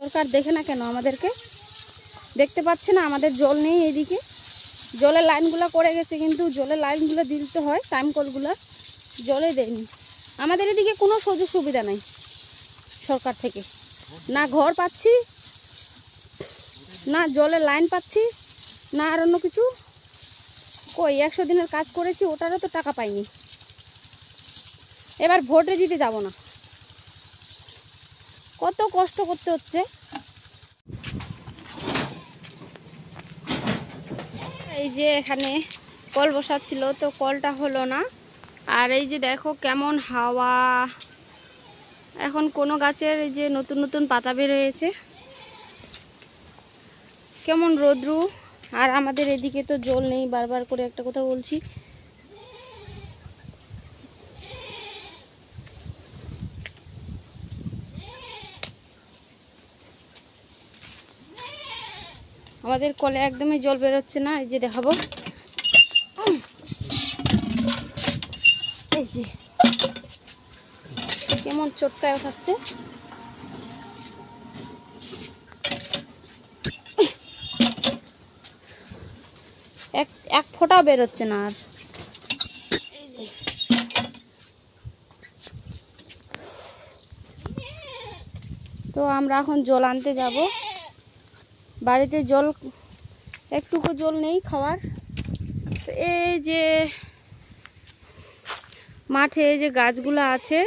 সরকার দেখে না কেন আমাদেরকে? দেখতে পাচ্ছে না আমাদের জল নেই, এইদিকে জলের লাইনগুলো করে গেছে, কিন্তু জলের লাইনগুলো দিতে হয় টাইম কলগুলো, জলে দেয়নি। আমাদের এদিকে কোনো সুযোগ সুবিধা নাই সরকার থেকে, না ঘর পাচ্ছি, না জলের লাইন পাচ্ছি, না আর অন্য কিছু। কই 100 দিনের কাজ করেছি, ওটারও তো টাকা পাইনি। এবার ভোটে দিতে যাব না, কত কষ্ট করতে হচ্ছে। এই যে এখানে কল বসাচ্ছিল, তো কলটা হলো না। আর এই যে দেখো কেমন হাওয়া, এখন কোনো গাছের এই যে নতুন নতুন পাতা বের হয়েছে, কেমন রোদ্রু। আর আমাদের এদিকে তো জল নেই, বারবার করে একটা কথা বলছি। আমাদের কলে একদমই জল বেরোচ্ছে না। এই যে দেখাবো, এই যে কেমন চটকায় ওঠাচ্ছে। এক ফোঁটাও বেরোচ্ছে না। আর এই যে তো আমরা এখন জল আনতে যাব। বাড়িতে জল, একটুকু জল নেই খাওয়ার। তো এই যে মাঠে এই যে গাছগুলো আছে,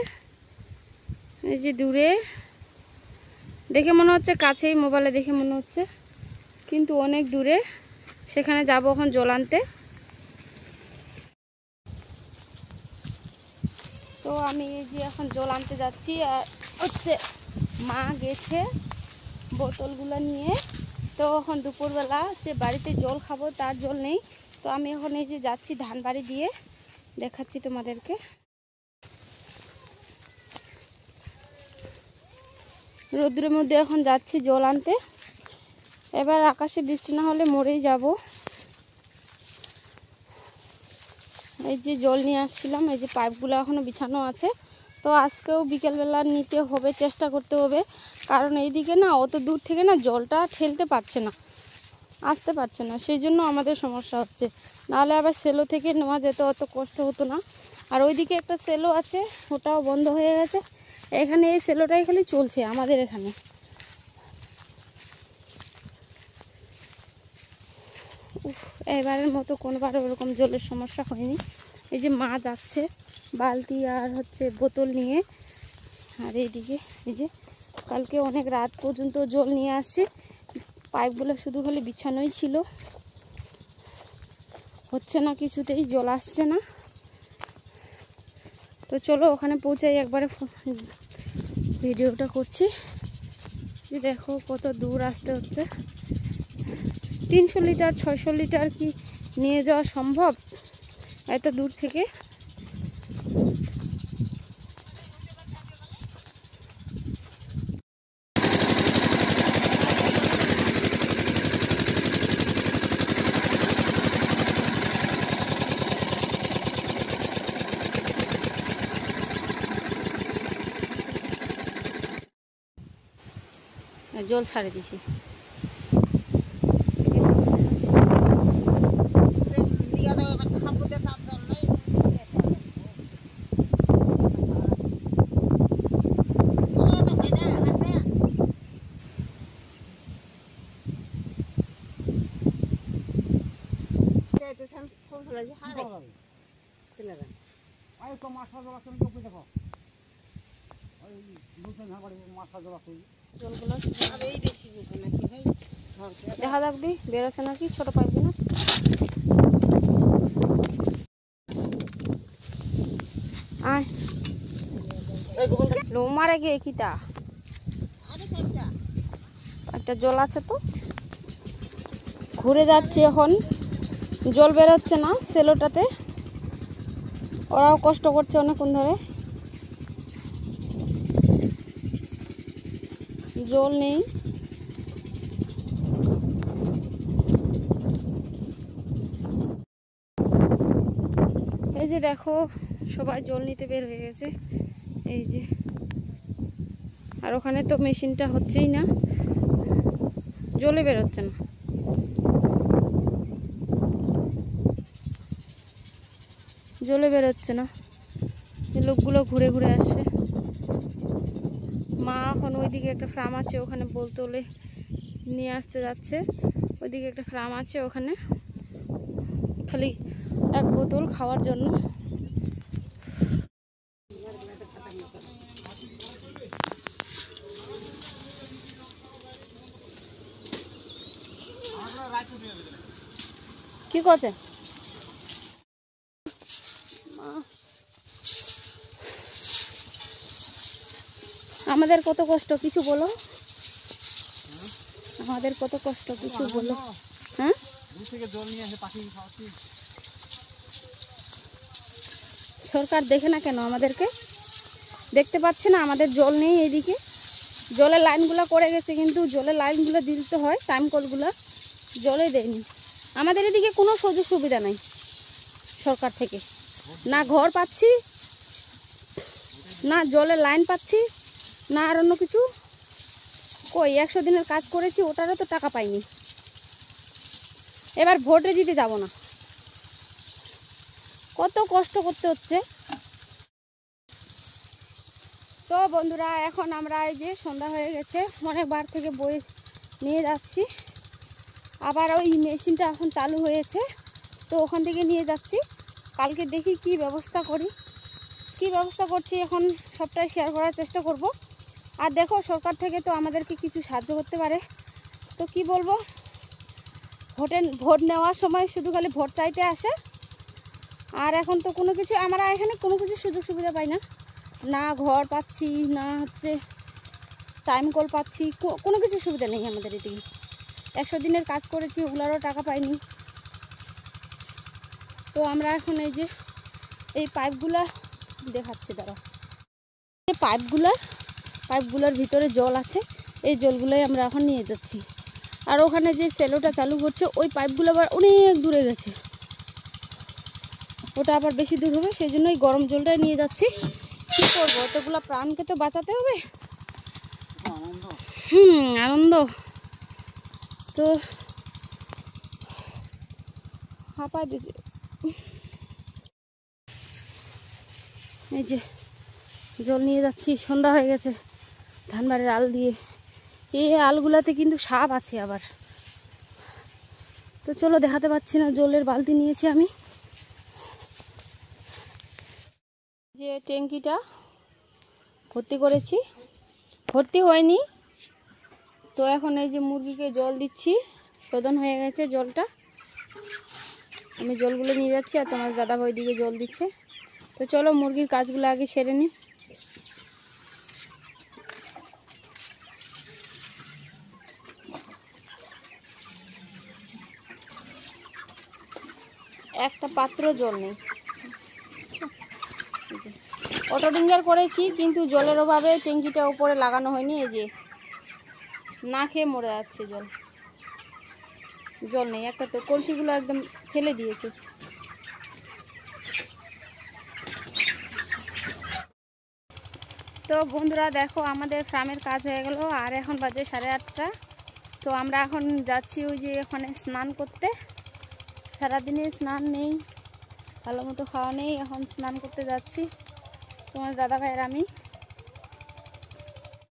এই যে দূরে দেখে মনে হচ্ছে কাছেই, মোবাইলে দেখে মনে হচ্ছে, কিন্তু অনেক দূরে। সেখানে যাব এখন জল আনতে। তো আমি এই যে এখন জল আনতে যাচ্ছি। আর হচ্ছে মা গেছে বোতলগুলো নিয়ে। তো এখন দুপুরবেলা যে বাড়িতে জল খাবো, তার জল নেই। তো আমি এখন এই যে যাচ্ছি ধান বাড়ি দিয়ে, দেখাচ্ছি তোমাদেরকে। রোদ্রের মধ্যে এখন যাচ্ছি জল আনতে। এবার আকাশে বৃষ্টি না হলে মরেই যাব। এই যে জল নিয়ে আসছিলাম, এই যে পাইপগুলো এখনো বিছানো আছে। তো আজকেও বিকেলবেলা নিতে হবে, চেষ্টা করতে হবে, কারণ এইদিকে না অত দূর থেকে না জলটা ঠেলতে পারছে না, আসতে পারছে না, সেই জন্য আমাদের সমস্যা হচ্ছে। নাহলে আবার সেলো থেকে নেওয়া যেত, অত কষ্ট হতো না। আর ওইদিকে একটা সেলো আছে, ওটাও বন্ধ হয়ে গেছে। এখানে এই সেলোটাই খালি চলছে আমাদের এখানে। এবারের মতো কোনোবার ওরকম জলের সমস্যা হয়নি। এই যে মা যাচ্ছে বালতি আর হচ্ছে বোতল নিয়ে। আর এইদিকে এই যে কালকে অনেক রাত পর্যন্ত জল নিয়ে আসছে, পাইপগুলো শুধু খালি বিছানোই ছিল, হচ্ছে না কিছুতেই, জল আসছে না। তো চলো ওখানে পৌঁছাই, একবারে ভিডিওটা করছি। দেখো কত দূর আসতে হচ্ছে, 300 লিটার 600 লিটার কি নিয়ে যাওয়া সম্ভব এত দূর থেকে? জল ছাড়ে দিছি। দেখা যাক দি বেরোচ্ছে নাকি ছোট পাইপগুলো। মারে গিয়ে কিতা একটা জল আছে, তো ঘুরে যাচ্ছে এখন, জল বেরোচ্ছে না সেলোটাতে। ওরাও কষ্ট করছে অনেকক্ষণ ধরে, জল নেই। এই যে দেখো সবাই জল নিতে বের হয়ে গেছে। এই যে আর ওখানে তো মেশিনটা হচ্ছেই না, জলে বেরোচ্ছে না। জলে বেরোচ্ছে না, লোকগুলো ঘুরে ঘুরে আসে। মা এখন ওইদিকে একটা ফার্ম আছে, ওখানে বোতলে নিয়ে আসতে যাচ্ছে। ওইদিকে একটা ফার্ম আছে, ওখানে খালি এক বোতল খাওয়ার জন্য। কি করছে আমাদের কত কষ্ট, কিছু বলো। আমাদের কত কষ্ট, কিছু বলো। হ্যাঁ, সরকার দেখে না কেন আমাদেরকে? দেখতে পাচ্ছে না আমাদের জল নেই এইদিকে? জলের লাইনগুলো করে গেছে, কিন্তু জলের লাইনগুলো দিতে হয়, টাইম কলগুলো জলে দেয়নি। আমাদের এদিকে কোনো সুযোগ সুবিধা নাই সরকার থেকে, না ঘর পাচ্ছি, না জলের লাইন পাচ্ছি, না আর অন্য কিছু। কই 100 দিনের কাজ করেছি, ওটারও তো টাকা পাইনি। এবার ভোটে দিতে যাব না, কত কষ্ট করতে হচ্ছে। তো বন্ধুরা, এখন আমরা এই যে সন্ধ্যা হয়ে গেছে, অনেকবার থেকে বই নিয়ে যাচ্ছি। আবার ওই মেশিনটা এখন চালু হয়েছে, তো ওখান থেকে নিয়ে যাচ্ছি। কালকে দেখি কি ব্যবস্থা করি, কি ব্যবস্থা করছি এখন সবটাই শেয়ার করার চেষ্টা করব। আর দেখো, সরকার থেকে তো আমাদেরকে কিছু সাহায্য করতে পারে। তো কি বলবো, ভোট নেওয়ার সময় শুধু খালি ভোট চাইতে আসে, আর এখন তো কোনো কিছু, আমরা এখানে কোনো কিছু সুযোগ সুবিধা পাই না, না ঘর পাচ্ছি, না হচ্ছে টাইম কল পাচ্ছি, কোনো কিছু সুবিধা নেই আমাদের এদিকে। 100 দিনের কাজ করেছি, ওগুলোরও টাকা পাইনি। তো আমরা এখন এই যে এই পাইপগুলা দেখাচ্ছি, দাঁড়াও। এই পাইপগুলোর ভিতরে জল আছে, এই জলগুলোই আমরা এখন নিয়ে যাচ্ছি। আর ওখানে যে সেলোটা চালু করছে, ওই পাইপগুলো আবার অনেক দূরে গেছে, ওটা আবার বেশি দূর হবে, সেই জন্যই গরম জলটাই নিয়ে যাচ্ছি। কী করবো, অতগুলো প্রাণকে তো বাঁচাতে হবে। আনন্দ তো হাঁপায় দিচ্ছে। এই যে জল নিয়ে যাচ্ছি, সন্ধ্যা হয়ে গেছে। ধানবাড়ির আল দিয়ে, এই আলগুলাতে কিন্তু সাপ আছে আবার। তো চলো, দেখাতে পাচ্ছি না, জলের বালতি নিয়েছি আমি। যে ট্যাঙ্কিটা ভর্তি করেছি, ভর্তি হয়নি, তো এখন এই যে মুরগিকে জল দিচ্ছি, শোধন হয়ে গেছে জলটা। আমি জলগুলো নিয়ে যাচ্ছি, আর তোমার দাদাভাই দিকে জল দিচ্ছে। তো চলো, মুরগির কাজগুলো আগে সেরে নিই। একটা পাত্র জল নেই, অটো ডিঙ্গার করেছি, কিন্তু জলের অভাবে ট্যাঙ্কিটা উপরে লাগানো হয়নি। এই যে না খেয়ে মরে যাচ্ছে জল নেই একটা, তো কলসিগুলো একদম ফেলে দিয়েছে। তো বন্ধুরা দেখো, আমাদের ফার্মের কাজ হয়ে গেল, আর এখন বাজে 8:30। তো আমরা এখন যাচ্ছি ওই যে ওখানে স্নান করতে। সারাদিনে স্নান নেই, ভালো মতো খাওয়া নেই, এখন স্নান করতে যাচ্ছি তোমার দাদা ভাইয়ের আমি।